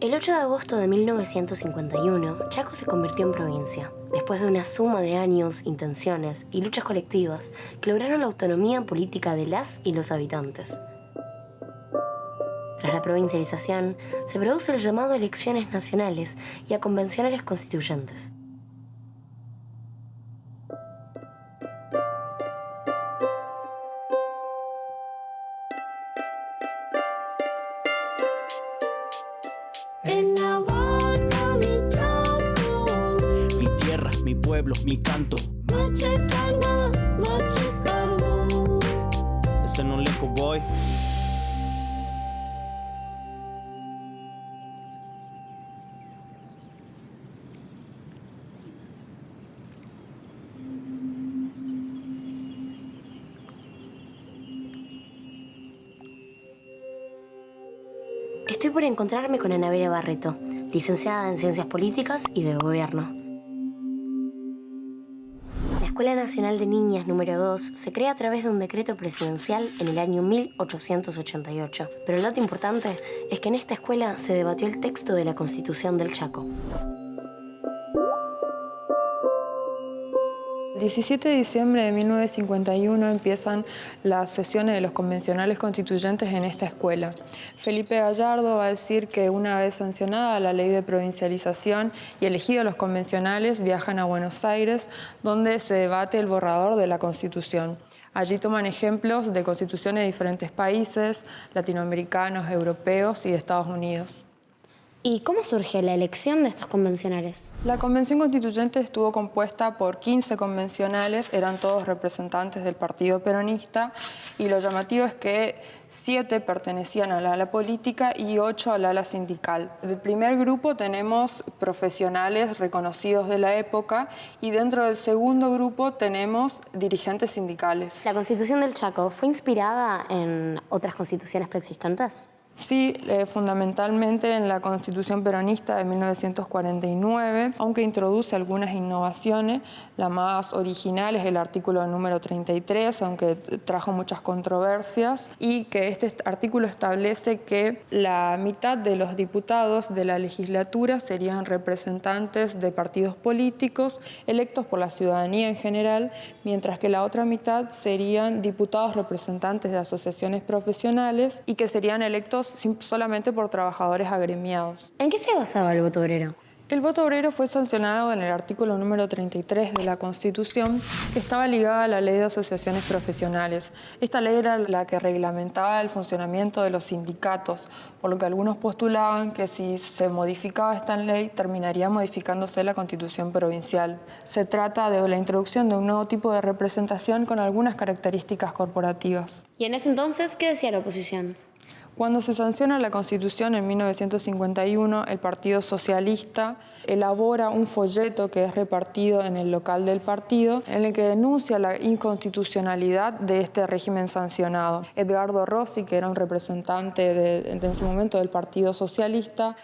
El 8 de agosto de 1951, Chaco se convirtió en provincia, después de una suma de años, intenciones y luchas colectivas que lograron la autonomía política de las y los habitantes. Tras la provincialización, se produce el llamado a elecciones nacionales y a convencionales constituyentes. En la barca mi Chaco, mi tierra, mi pueblo, mi canto. Machicalma, machicalma. Ese no le cowboy. Estoy por encontrarme con Anabela Barreto, licenciada en Ciencias Políticas y de Gobierno. La Escuela Nacional de Niñas número 2 se crea a través de un decreto presidencial en el año 1888. Pero el dato importante es que en esta escuela se debatió el texto de la Constitución del Chaco. El 17 de diciembre de 1951 empiezan las sesiones de los convencionales constituyentes en esta escuela. Felipe Gallardo va a decir que una vez sancionada la ley de provincialización y elegidos los convencionales, viajan a Buenos Aires, donde se debate el borrador de la Constitución. Allí toman ejemplos de constituciones de diferentes países, latinoamericanos, europeos y de Estados Unidos. ¿Y cómo surge la elección de estos convencionales? La Convención Constituyente estuvo compuesta por 15 convencionales, eran todos representantes del Partido Peronista, y lo llamativo es que 7 pertenecían al ala política y 8 al ala sindical. Del primer grupo tenemos profesionales reconocidos de la época y dentro del segundo grupo tenemos dirigentes sindicales. ¿La Constitución del Chaco fue inspirada en otras constituciones preexistentes? Sí, fundamentalmente en la Constitución Peronista de 1949, aunque introduce algunas innovaciones. La más original es el artículo número 33, aunque trajo muchas controversias, y que este artículo establece que la mitad de los diputados de la legislatura serían representantes de partidos políticos electos por la ciudadanía en general, mientras que la otra mitad serían diputados representantes de asociaciones profesionales y que serían electos solamente por trabajadores agremiados. ¿En qué se basaba el voto obrero? El voto obrero fue sancionado en el artículo número 33 de la Constitución, que estaba ligada a la Ley de Asociaciones Profesionales. Esta ley era la que reglamentaba el funcionamiento de los sindicatos, por lo que algunos postulaban que si se modificaba esta ley, terminaría modificándose la Constitución provincial. Se trata de la introducción de un nuevo tipo de representación con algunas características corporativas. ¿Y en ese entonces qué decía la oposición? Cuando se sanciona la Constitución en 1951, el Partido Socialista elabora un folleto que es repartido en el local del partido, en el que denuncia la inconstitucionalidad de este régimen sancionado. Edgardo Rossi, que era un representante en ese momento del Partido Socialista,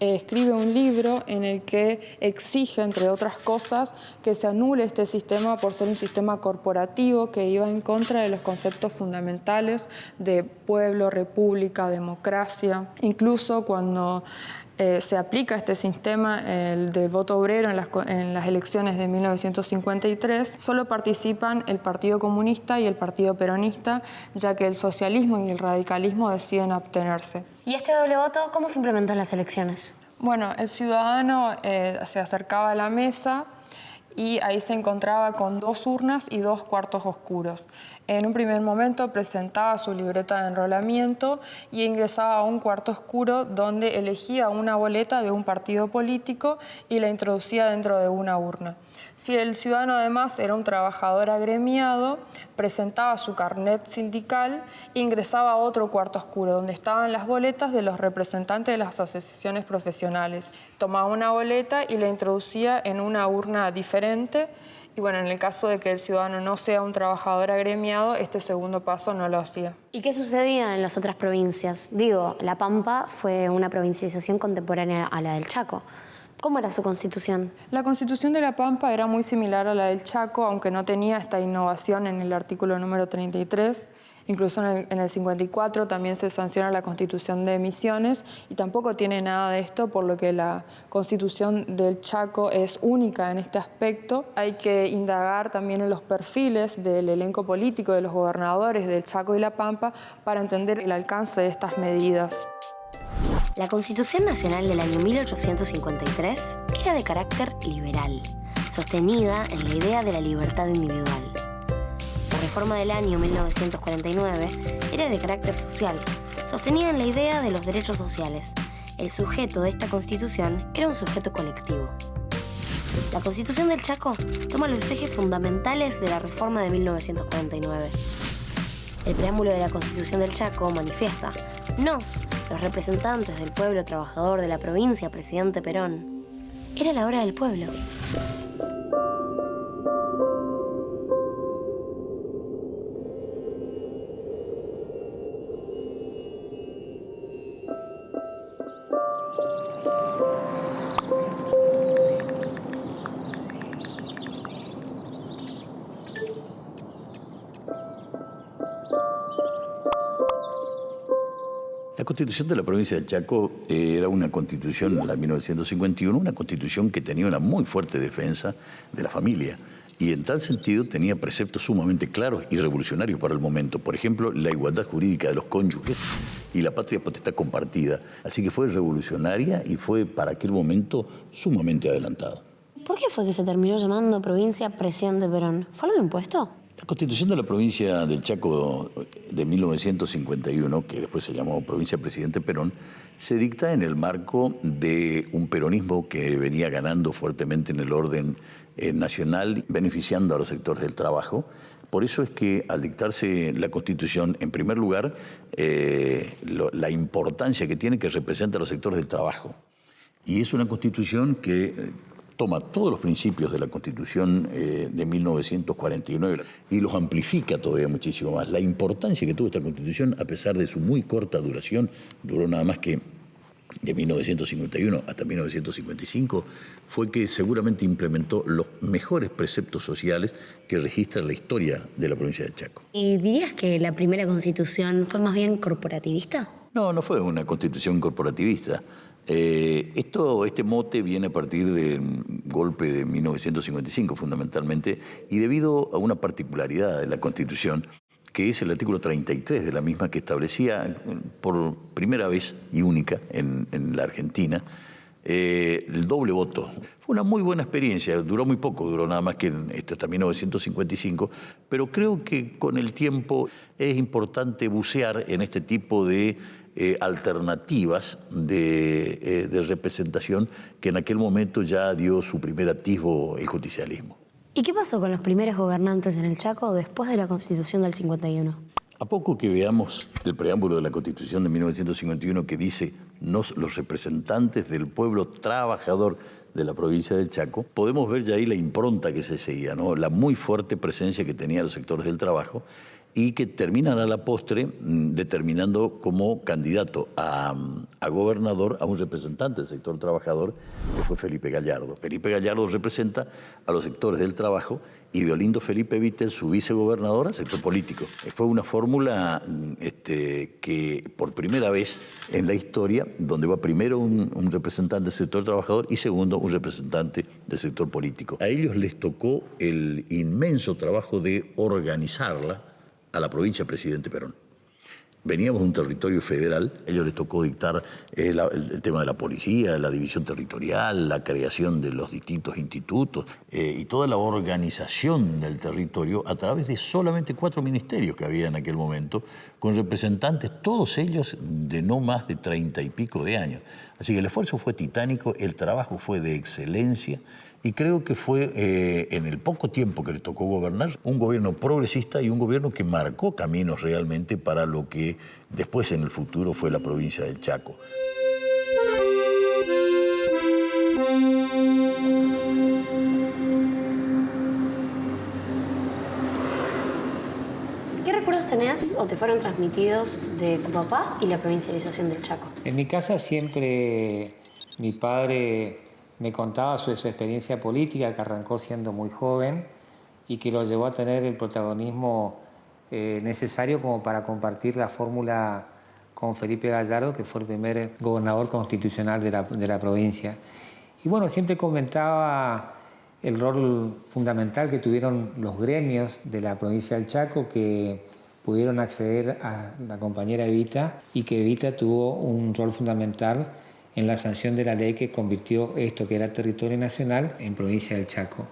escribe un libro en el que exige, entre otras cosas, que se anule este sistema por ser un sistema corporativo que iba en contra de los conceptos fundamentales de pueblo, república, democracia. Incluso cuando se aplica este sistema el del voto obrero en las elecciones de 1953, solo participan el Partido Comunista y el Partido Peronista, ya que el socialismo y el radicalismo deciden abstenerse. ¿Y este doble voto cómo se implementó en las elecciones? Bueno, el ciudadano se acercaba a la mesa y ahí se encontraba con 2 urnas y 2 cuartos oscuros. En un primer momento presentaba su libreta de enrolamiento y ingresaba a un cuarto oscuro donde elegía una boleta de un partido político y la introducía dentro de una urna. Si el ciudadano además era un trabajador agremiado, presentaba su carnet sindical e ingresaba a otro cuarto oscuro donde estaban las boletas de los representantes de las asociaciones profesionales. Tomaba una boleta y la introducía en una urna diferente. Y bueno, en el caso de que el ciudadano no sea un trabajador agremiado, este segundo paso no lo hacía. ¿Y qué sucedía en las otras provincias? Digo, La Pampa fue una provincialización contemporánea a la del Chaco. ¿Cómo era su constitución? La constitución de La Pampa era muy similar a la del Chaco, aunque no tenía esta innovación en el artículo número 33. Incluso en el 54 también se sanciona la Constitución de Misiones y tampoco tiene nada de esto, por lo que la Constitución del Chaco es única en este aspecto. Hay que indagar también en los perfiles del elenco político de los gobernadores del Chaco y La Pampa para entender el alcance de estas medidas. La Constitución Nacional del año 1853 era de carácter liberal, sostenida en la idea de la libertad individual. La reforma del año 1949 era de carácter social, sostenida en la idea de los derechos sociales. El sujeto de esta Constitución era un sujeto colectivo. La Constitución del Chaco toma los ejes fundamentales de la reforma de 1949. El preámbulo de la Constitución del Chaco manifiesta: nos, los representantes del pueblo trabajador de la provincia, presidente Perón. Era la hora del pueblo. La Constitución de la provincia del Chaco era una constitución, la de 1951, una constitución que tenía una muy fuerte defensa de la familia y en tal sentido tenía preceptos sumamente claros y revolucionarios para el momento. Por ejemplo, la igualdad jurídica de los cónyuges y la patria potestad compartida. Así que fue revolucionaria y fue para aquel momento sumamente adelantada. ¿Por qué fue que se terminó llamando provincia presidente Perón? ¿Fue algo impuesto? La Constitución de la provincia del Chaco de 1951, que después se llamó Provincia Presidente Perón, se dicta en el marco de un peronismo que venía ganando fuertemente en el orden nacional, beneficiando a los sectores del trabajo. Por eso es que al dictarse la Constitución, en primer lugar, la importancia que tiene que representa a los sectores del trabajo. Y es una Constitución que toma todos los principios de la Constitución de 1949 y los amplifica todavía muchísimo más. La importancia que tuvo esta Constitución, a pesar de su muy corta duración, duró nada más que de 1951 hasta 1955, fue que seguramente implementó los mejores preceptos sociales que registra la historia de la provincia de Chaco. ¿Y dirías que la primera Constitución fue más bien corporativista? No, no fue una Constitución corporativista. Este mote viene a partir del golpe de 1955 fundamentalmente y debido a una particularidad de la Constitución, que es el artículo 33 de la misma, que establecía por primera vez y única en la Argentina el doble voto. Fue una muy buena experiencia, duró muy poco, duró nada más que hasta 1955, pero creo que con el tiempo es importante bucear en este tipo de alternativas de representación que en aquel momento ya dio su primer atisbo el justicialismo. ¿Y qué pasó con los primeros gobernantes en el Chaco después de la Constitución del 51? A poco que veamos el preámbulo de la Constitución de 1951 que dice los representantes del pueblo trabajador de la provincia del Chaco, podemos ver ya ahí la impronta que se seguía, ¿no? La muy fuerte presencia que tenían los sectores del trabajo y que terminan a la postre determinando como candidato a gobernador a un representante del sector trabajador, que fue Felipe Gallardo. Felipe Gallardo representa a los sectores del trabajo y de Olindo Felipe Vittel, su vicegobernador, al sector político. Fue una fórmula que por primera vez en la historia, donde va primero un representante del sector trabajador y segundo un representante del sector político. A ellos les tocó el inmenso trabajo de organizarla a la provincia Presidente Perón. Veníamos de un territorio federal, a ellos les tocó dictar el tema de la policía, la división territorial, la creación de los distintos institutos y toda la organización del territorio a través de solamente 4 ministerios que había en aquel momento, con representantes, todos ellos de no más de 30 y pico de años. Así que el esfuerzo fue titánico, el trabajo fue de excelencia, y creo que fue, en el poco tiempo que le tocó gobernar, un gobierno progresista y un gobierno que marcó caminos realmente para lo que después en el futuro fue la provincia del Chaco. ¿Qué recuerdos tenés o te fueron transmitidos de tu papá y la provincialización del Chaco? En mi casa siempre mi padre me contaba su experiencia política, que arrancó siendo muy joven y que lo llevó a tener el protagonismo necesario como para compartir la fórmula con Felipe Gallardo, que fue el primer gobernador constitucional de la provincia. Y bueno, siempre comentaba el rol fundamental que tuvieron los gremios de la provincia del Chaco, que pudieron acceder a la compañera Evita, y que Evita tuvo un rol fundamental en la sanción de la ley que convirtió esto, que era territorio nacional, en provincia del Chaco.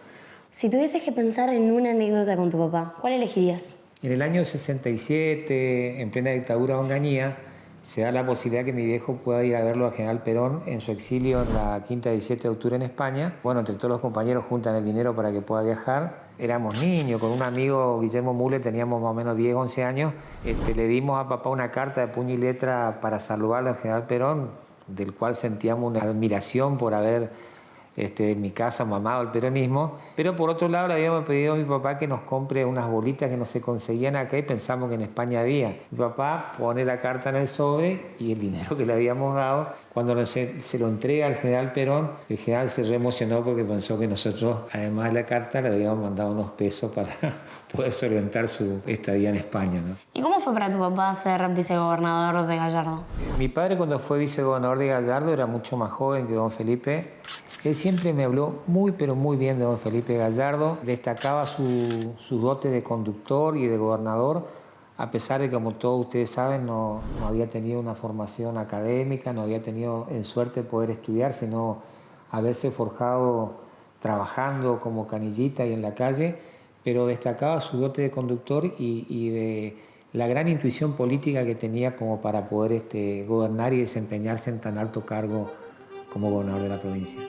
Si tuvieses que pensar en una anécdota con tu papá, ¿cuál elegirías? En el año 67, en plena dictadura de Onganía, se da la posibilidad que mi viejo pueda ir a verlo al general Perón en su exilio en la quinta 17 de octubre en España. Bueno, entre todos los compañeros juntan el dinero para que pueda viajar. Éramos niños, con un amigo, Guillermo Mule, teníamos más o menos 10, 11 años. Le dimos a papá una carta de puño y letra para saludarlo al general Perón, del cual sentíamos una admiración por haber en mi casa mamado el peronismo. Pero por otro lado le habíamos pedido a mi papá que nos compre unas bolitas que no se conseguían acá y pensamos que en España había. Mi papá pone la carta en el sobre y el dinero que le habíamos dado, cuando se lo entrega al general Perón, el general se reemocionó porque pensó que nosotros, además de la carta, le habíamos mandado unos pesos para poder solventar su estadía en España, ¿no? ¿Y cómo fue para tu papá ser vicegobernador de Gallardo? Mi padre, cuando fue vicegobernador de Gallardo, era mucho más joven que don Felipe. Él siempre me habló muy, pero muy bien de don Felipe Gallardo. Destacaba su dote de conductor y de gobernador, a pesar de que, como todos ustedes saben, no había tenido una formación académica, no había tenido en suerte de poder estudiar, sino haberse forjado trabajando como canillita y en la calle, pero destacaba su dote de conductor y de la gran intuición política que tenía como para poder gobernar y desempeñarse en tan alto cargo como gobernador de la provincia.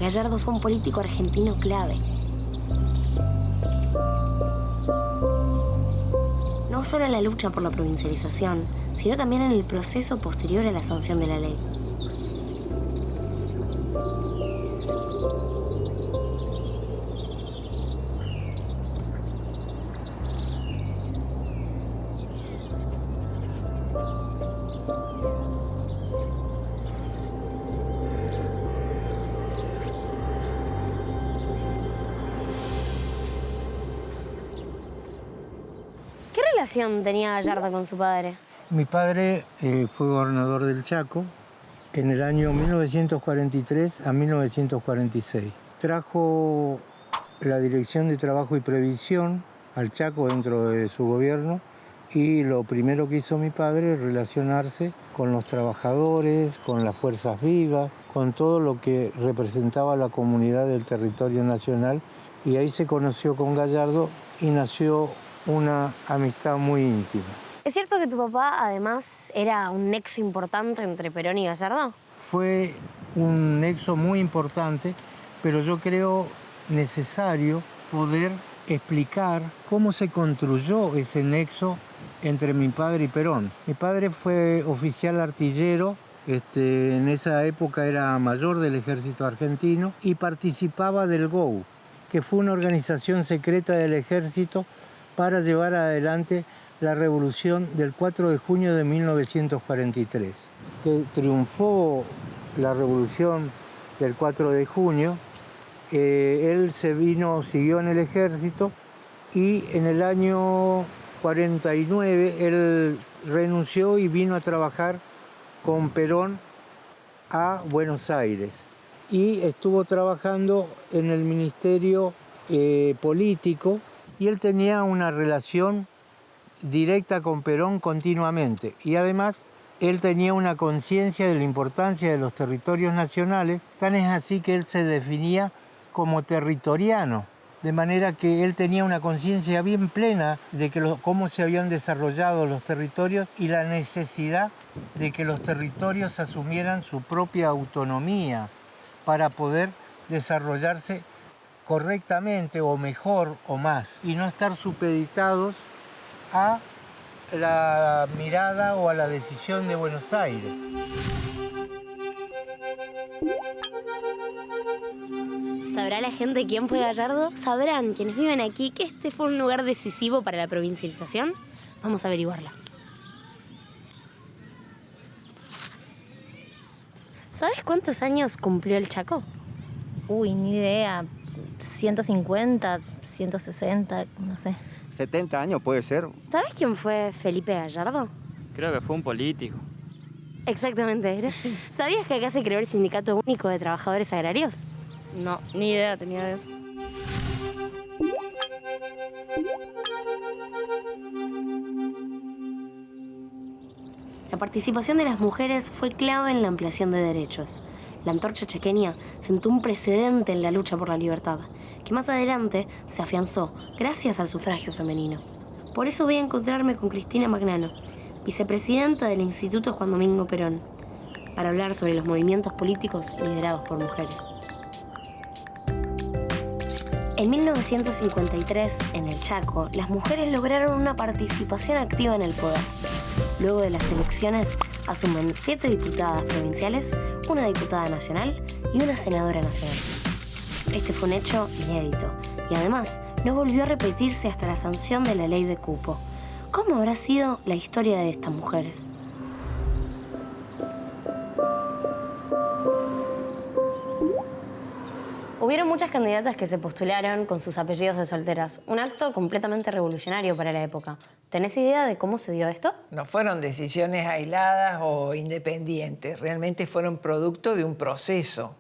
Gallardo fue un político argentino clave. No solo en la lucha por la provincialización, sino también en el proceso posterior a la sanción de la ley. ¿Qué relación tenía Gallardo con su padre? Mi padre fue gobernador del Chaco en el año 1943 a 1946. Trajo la Dirección de Trabajo y Previsión al Chaco dentro de su gobierno y lo primero que hizo mi padre es relacionarse con los trabajadores, con las fuerzas vivas, con todo lo que representaba la comunidad del territorio nacional, y ahí se conoció con Gallardo y nació una amistad muy íntima. ¿Es cierto que tu papá, además, era un nexo importante entre Perón y Gallardo? Fue un nexo muy importante, pero yo creo necesario poder explicar cómo se construyó ese nexo entre mi padre y Perón. Mi padre fue oficial artillero, en esa época era mayor del ejército argentino y participaba del GOU, que fue una organización secreta del ejército para llevar adelante la revolución del 4 de junio de 1943. Que triunfó la revolución del 4 de junio, él siguió en el ejército y en el año 49 él renunció y vino a trabajar con Perón a Buenos Aires. Y estuvo trabajando en el ministerio político y él tenía una relación directa con Perón continuamente. Y además él tenía una conciencia de la importancia de los territorios nacionales, tan es así que él se definía como territoriano, de manera que él tenía una conciencia bien plena de cómo se habían desarrollado los territorios y la necesidad de que los territorios asumieran su propia autonomía para poder desarrollarse correctamente o mejor o más y no estar supeditados a la mirada o a la decisión de Buenos Aires. ¿Sabrá la gente quién fue Gallardo? ¿Sabrán quienes viven aquí que este fue un lugar decisivo para la provincialización? Vamos a averiguarlo. ¿Sabes cuántos años cumplió el Chaco? Uy, ni idea. 150, 160, no sé. 70 años puede ser. ¿Sabes quién fue Felipe Gallardo? Creo que fue un político. Exactamente. ¿Sabías que acá se creó el Sindicato Único de Trabajadores Agrarios? No, ni idea tenía de eso. La participación de las mujeres fue clave en la ampliación de derechos. La antorcha chaqueña sentó un precedente en la lucha por la libertad, que más adelante se afianzó gracias al sufragio femenino. Por eso voy a encontrarme con Cristina Magnano, vicepresidenta del Instituto Juan Domingo Perón, para hablar sobre los movimientos políticos liderados por mujeres. En 1953, en el Chaco, las mujeres lograron una participación activa en el poder. Luego de las elecciones, asumen 7 diputadas provinciales, una diputada nacional y una senadora nacional. Este fue un hecho inédito y además no volvió a repetirse hasta la sanción de la ley de cupo. ¿Cómo habrá sido la historia de estas mujeres? Hubieron muchas candidatas que se postularon con sus apellidos de solteras. Un acto completamente revolucionario para la época. ¿Tenés idea de cómo se dio esto? No fueron decisiones aisladas o independientes. Realmente fueron producto de un proceso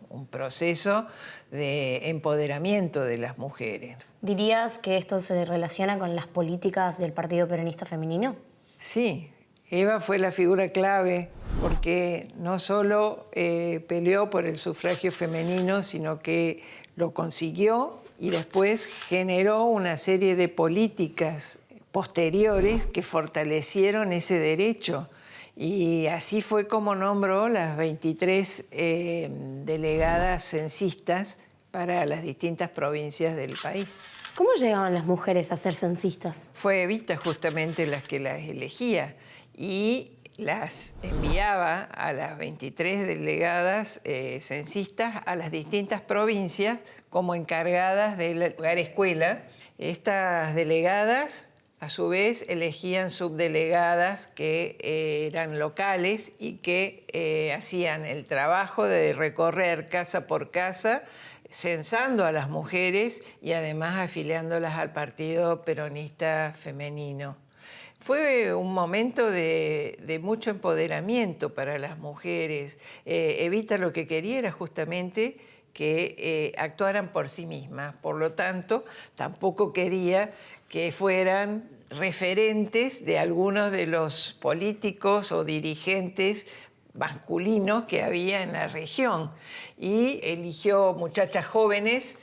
de empoderamiento de las mujeres. ¿Dirías que esto se relaciona con las políticas del Partido Peronista Femenino? Sí, Eva fue la figura clave porque no solo peleó por el sufragio femenino, sino que lo consiguió y después generó una serie de políticas posteriores que fortalecieron ese derecho. Y así fue como nombró las 23 delegadas censistas para las distintas provincias del país. ¿Cómo llegaban las mujeres a ser censistas? Fue Evita justamente las que las elegía y las enviaba a las 23 delegadas censistas a las distintas provincias como encargadas del lugar escuela. Estas delegadas, a su vez, elegían subdelegadas que eran locales y que hacían el trabajo de recorrer casa por casa, censando a las mujeres y además afiliándolas al Partido Peronista Femenino. Fue un momento de mucho empoderamiento para las mujeres. Evita lo que quería era justamente que actuaran por sí mismas. Por lo tanto, tampoco quería que fueran referentes de algunos de los políticos o dirigentes masculinos que había en la región. Y eligió muchachas jóvenes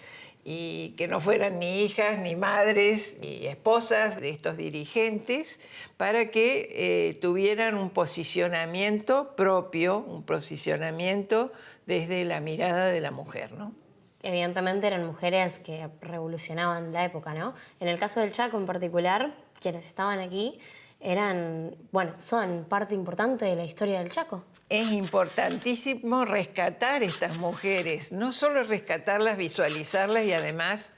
y que no fueran ni hijas, ni madres, ni esposas de estos dirigentes, para que tuvieran un posicionamiento propio, un posicionamiento desde la mirada de la mujer, ¿no? Evidentemente eran mujeres que revolucionaban la época, ¿no? En el caso del Chaco en particular, quienes estaban aquí son parte importante de la historia del Chaco. Es importantísimo rescatar estas mujeres, no solo rescatarlas, visualizarlas y además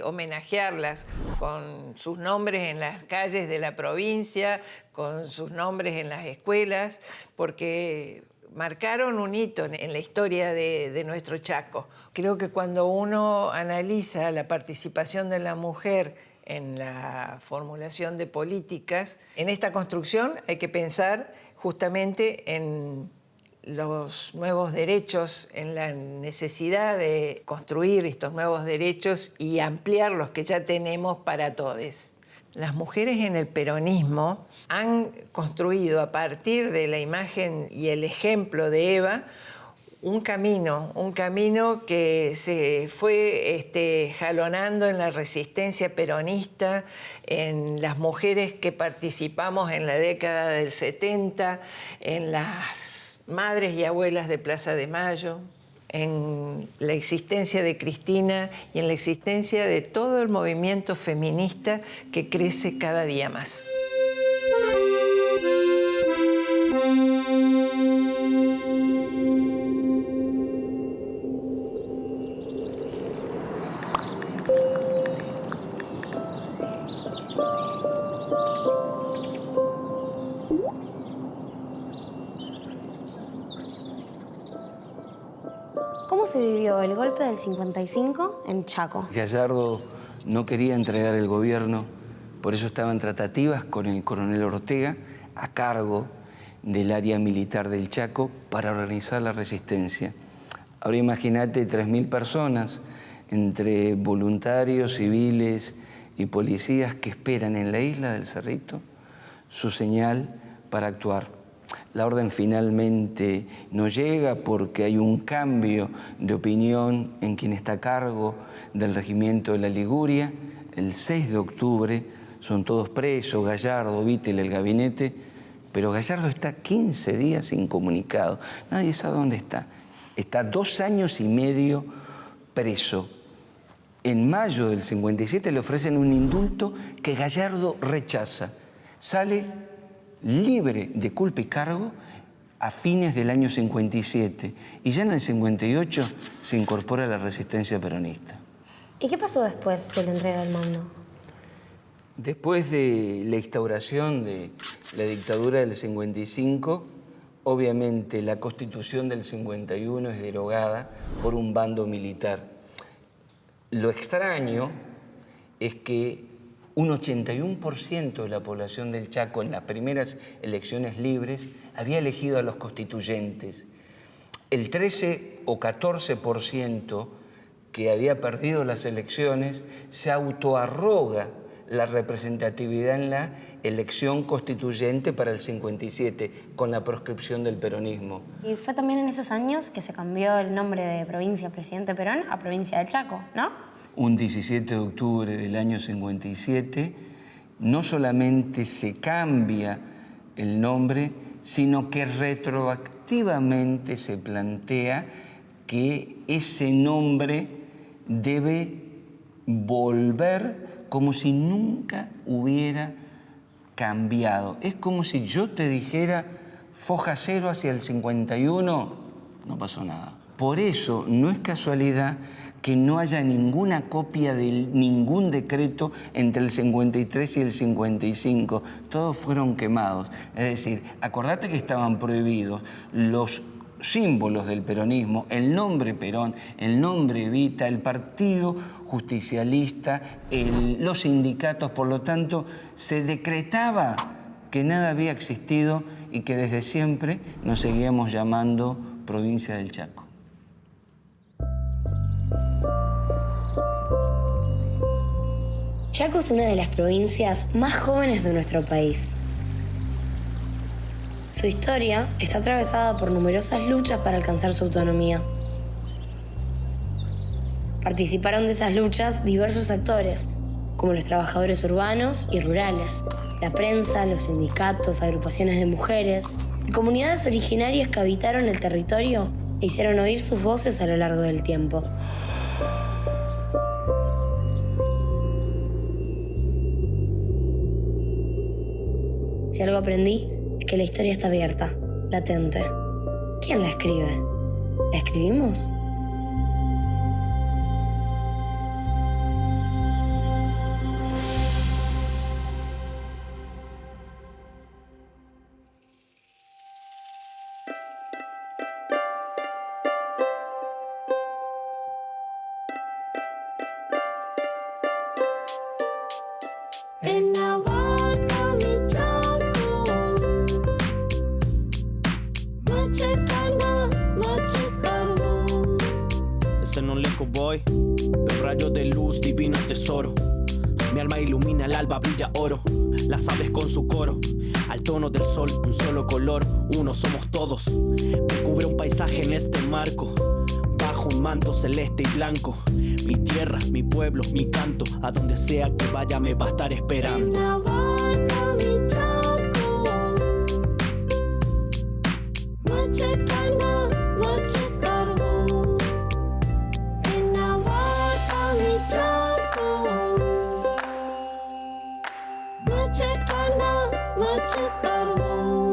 homenajearlas con sus nombres en las calles de la provincia, con sus nombres en las escuelas, porque marcaron un hito en la historia de nuestro Chaco. Creo que cuando uno analiza la participación de la mujer en la formulación de políticas, en esta construcción hay que pensar justamente en los nuevos derechos, en la necesidad de construir estos nuevos derechos y ampliar los que ya tenemos para todos. Las mujeres en el peronismo han construido a partir de la imagen y el ejemplo de Eva un camino que se fue jalonando en la resistencia peronista, en las mujeres que participamos en la década del 70, en las madres y abuelas de Plaza de Mayo, en la existencia de Cristina y en la existencia de todo el movimiento feminista que crece cada día más. se vivió el golpe del 55 en Chaco. Gallardo no quería entregar el gobierno, por eso estaban tratativas con el coronel Ortega a cargo del área militar del Chaco para organizar la resistencia. Ahora imagínate 3.000 personas, entre voluntarios, civiles y policías que esperan en la isla del Cerrito su señal para actuar. La orden finalmente no llega porque hay un cambio de opinión en quien está a cargo del regimiento de la Liguria. El 6 de octubre son todos presos, Gallardo, Vittel, el gabinete, pero Gallardo está 15 días incomunicado. Nadie sabe dónde está. Está 2 años y medio preso. En mayo del 57 le ofrecen un indulto que Gallardo rechaza. Sale libre de culpa y cargo a fines del año 57 y ya en el 58 se incorpora a la resistencia peronista. ¿Y qué pasó después de la entrega del mando? Después de la instauración de la dictadura del 55, obviamente la Constitución del 51 es derogada por un bando militar. Lo extraño es que un 81% de la población del Chaco en las primeras elecciones libres había elegido a los constituyentes. El 13 o 14% que había perdido las elecciones se autoarroga la representatividad en la elección constituyente para el 57, con la proscripción del peronismo. Y fue también en esos años que se cambió el nombre de provincia Presidente Perón a provincia del Chaco, ¿no? Un 17 de octubre del año 57, no solamente se cambia el nombre, sino que retroactivamente se plantea que ese nombre debe volver como si nunca hubiera cambiado. Es como si yo te dijera foja cero hacia el 51, no pasó nada. Por eso no es casualidad que no haya ninguna copia de ningún decreto entre el 53 y el 55. Todos fueron quemados. Es decir, acordate que estaban prohibidos los símbolos del peronismo, el nombre Perón, el nombre Evita, el partido justicialista, los sindicatos. Por lo tanto, se decretaba que nada había existido y que desde siempre nos seguíamos llamando provincia del Chaco. Chaco es una de las provincias más jóvenes de nuestro país. Su historia está atravesada por numerosas luchas para alcanzar su autonomía. Participaron de esas luchas diversos actores, como los trabajadores urbanos y rurales, la prensa, los sindicatos, agrupaciones de mujeres y comunidades originarias que habitaron el territorio e hicieron oír sus voces a lo largo del tiempo. Si algo aprendí, es que la historia está abierta, latente. ¿Quién la escribe? ¿La escribimos? En la barca mi Chaco, mache carbón. Ese no le cowboy, pero rayo de luz, divino tesoro. Mi alma ilumina, el alba brilla oro. Las aves con su coro, al tono del sol, un solo color, uno somos todos. Me cubre un paisaje en este marco, bajo un manto celeste y blanco. Mi tierra, mi pueblo, mi canto, a donde sea que vaya me va a estar esperando. En la barca mi Chaco, mache carbón. En la barca mi Chaco, mache carbón.